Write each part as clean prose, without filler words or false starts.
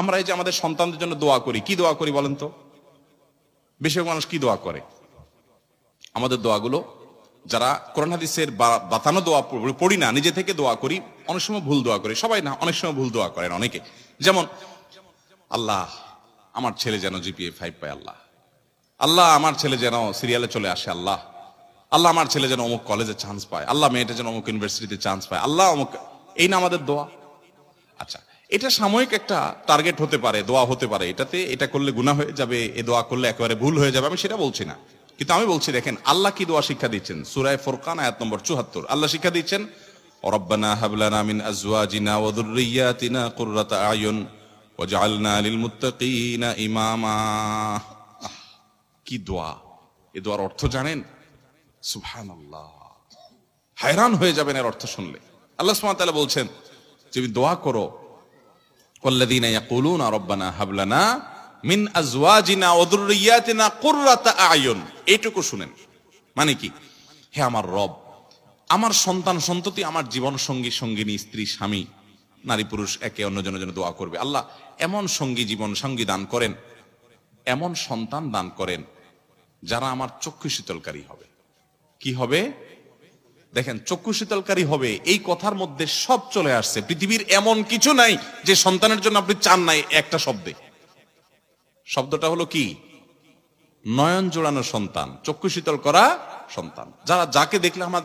আমরা এই যে আমাদের সন্তানদের জন্য দোয়া করি, কি দোয়া করি বলেন তো? বেশিরভাগ মানুষ কি দোয়া করে? আমাদের দোয়াগুলো যারা কোরআন হাদিসের বাতানো দোয়া পড়ি না, নিজে থেকে দোয়া করি, অনেক সময় ভুল দোয়া করি, সবাই না, অনেক সময় ভুল দোয়া করেন অনেকে। যেমন আল্লাহ আমার ছেলে যেন জিপিএ 5 পায়, আল্লাহ আল্লাহ আমার ছেলে যেন সিরিয়ালে চলে আসে, আল্লাহ আল্লাহ আমার ছেলে যেন অমুক কলেজে চান্স পায়, আল্লাহ মেয়েটা যেন অমুক ইউনিভার্সিটিতে চান্স পায়, আল্লাহ অমুক। এই না আমাদের দোয়া? আচ্ছা, এটা সাময়িক একটা টার্গেট হতে পারে, দোয়া হতে পারে, এটাতে এটা করলে গুনাহ হয়ে যাবে, এ দোয়া করলে একেবারে ভুল হয়ে যাবে, আমি সেটা বলছি না। কিন্তু আমি বলছি দেখেন আল্লাহ কি দোয়া শিক্ষা দিচ্ছেন। সূরা ফুরকান আয়াত নম্বর 74 আল্লাহ শিক্ষা দিচ্ছেন, রব্বানা হাব লানা মিন আজওয়াজিনা ওয়া যুররিয়াতিনা কুররাতা আয়ুন ওয়াজআলনা লিল মুত্তাকিনা ইমামা। কি দোয়া! এই দোয়ার অর্থ জানেন? সুবহানাল্লাহ, হায়রান হয়ে যাবেন এর অর্থ শুনলে। আল্লাহ সুবহানাহু ওয়া তাআলা বলছেন তুমি দোয়া করো, ওয়াল্লাযীনা ইয়াকুলুনা রব্বানা হাব লানা মিন আজওয়াজিনা ওয়া যুররিয়াতিনা কুররাতা আয়ুন। এইটুকু শুনেন, মানে কি? হে আমার রব, আমার সন্তান সন্ততি, আমার জীবন সঙ্গী সঙ্গিনী, স্ত্রী স্বামী, নারী পুরুষ একে অন্যজনের জন্য দোয়া করবে, আল্লাহ এমন সঙ্গী জীবন সঙ্গী দান করেন, এমন সন্তান দান করেন যারা আমার চক্ষু শীতলকারী হবে। কি হবে? দেখেন, চক্ষু শীতলকারী হবে, এই কথার মধ্যে সব চলে আসছে। পৃথিবীর এমন কিছু নাই যে সন্তানের জন্য আপনি চান নাই একটা শব্দে। শব্দটা হলো কি? নয়ন জোড়ানো সন্তান, চক্ষু শীতল করা সন্তান, যাকে দেখলে আমার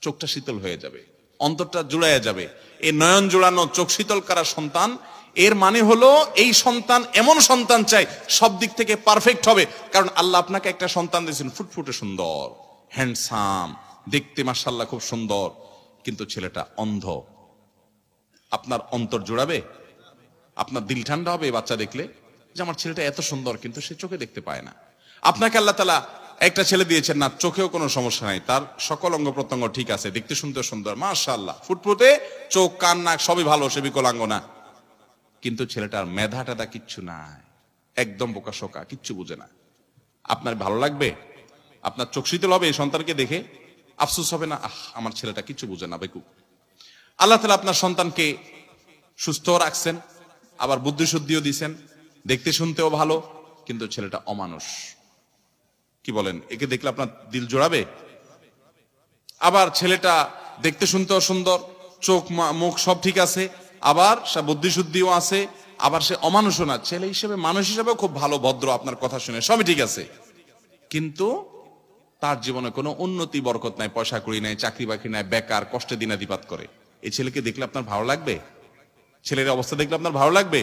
চোখটা শীতল হয়ে যাবে, অন্তরটা জুড়াইয়া যাবে। এই নয়ন জোড়ানো চোখ শীতল করা সন্তান, এর মানে হলো এই সন্তান এমন সন্তান চাই সব দিক থেকে পারফেক্ট হবে। কারণ আল্লাহ আপনাকে একটা সন্তান দিয়েছেন ফুটফুটে সুন্দর, হ্যান্ডসাম, দেখতে মাশাআল্লাহ খুব সুন্দর, কিন্তু ছেলেটা অন্ধ। আপনার অন্তর জোড়াবে? আপনার দিল ঠান্ডা হবে বাচ্চা দেখলে যে আমার ছেলেটা এত সুন্দর কিন্তু সে চোখে দেখতে পায় না। আপনাকে আল্লাহ তাআলা একটা ছেলে দিয়েছেন না, চোখেও কোনো সমস্যা নাই, তার সকল অঙ্গ প্রত্যঙ্গ ঠিক আছে, দেখতে শুনতে সুন্দর, মাশাআল্লাহ, ফুটফুটে, চোখ কান নাক সবই ভালো, সে বিকলাঙ্গ না, কিন্তু ছেলেটার মেধা টেধা কিচ্ছু নাই, একদম বোকা শোকা, কিচ্ছু বুঝে না। আপনার ভালো লাগবে? আপনার চোখ শীতল হবে এই সন্তানকে দেখে? আফসোস হবে না, আমার ছেলেটা কিচ্ছু বুঝে না, বেকুব। আল্লাহ তাআলা আপনার সন্তানকে সুস্থ রাখছেন, আবার বুদ্ধি শুদ্ধিও দিয়েছেন, দেখতে শুনতেও ভালো, কিন্তু ছেলেটা অমানুষ। কি বলেন? একে দেখলে আপনার দিল জোড়াবে? আবার ছেলেটা দেখতে শুনতেও সুন্দর, চোখ মুখ সব ঠিক আছে, আবার সে বুদ্ধি শুদ্ধিও আছে, আবার সে অমানুষও না, ছেলে হিসেবে মানুষ হিসেবে খুব ভালো, ভদ্র, আপনার কথা শুনে সবই ঠিক আছে, কিন্তু তার জীবনে কোনো উন্নতি বরকত নাই, পয়সা কড়ি নাই, চাকরি বাকরি নাই, বেকার, কষ্টে দিনাতিপাত করে। এই ছেলেকে দেখলে আপনার ভালো লাগবে? ছেলের অবস্থা দেখলে আপনার ভালো লাগবে?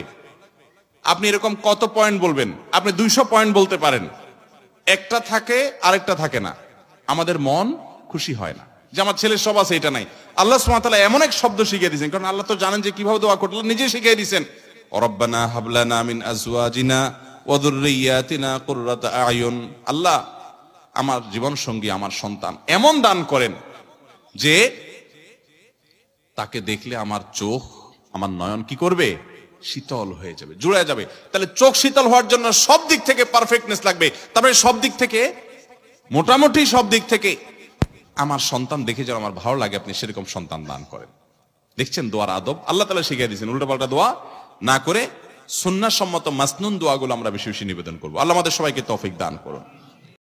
আপনি এরকম কত পয়েন্ট বলবেন? আপনি 200 পয়েন্ট বলতে পারেন, একটা থাকে আরেকটা থাকে না। আমাদের মন খুশি হয় না যে আমার ছেলের সব আছে, এটা নাই। আল্লাহ সুবহানাহু ওয়া তাআলা এমন এক শব্দ শিখিয়ে দিয়েছেন, কারণ আল্লাহ তো জানেন যে কিভাবে দোয়া করতে, নিজে শিখিয়ে দিয়েছেন, রব্বানা হাব লানা মিন আজওয়াজিনা ওয়া যুররিয়াতিনা কুররাতা আয়ুন। আল্লাহ আমার জীবন সঙ্গী, আমার সন্তান এমন দান করেন যে তাকে দেখলে আমার চোখ, আমার নয়ন কি করবে? শীতল হয়ে যাবে, জুড়ে যাবে। তাহলে চোখ শীতল হওয়ার জন্য সব দিক থেকে পারফেক্টনেস লাগবে। তারপরে সব দিক থেকে, মোটামুটি সব দিক থেকে আমার সন্তান দেখে যেন আমার ভালো লাগে, আপনি সেরকম সন্তান দান করেন। দেখছেন দোয়ার আদব আল্লাহ তাআলা শিখিয়ে দিয়েছেন। উল্টাপাল্টা দোয়া না করে সুন্নাহ সম্মত মাসনুন দোয়াগুলো আমরা বেশি বেশি নিবেদন করবো। আল্লাহ আমাদের সবাইকে তৌফিক দান করুন।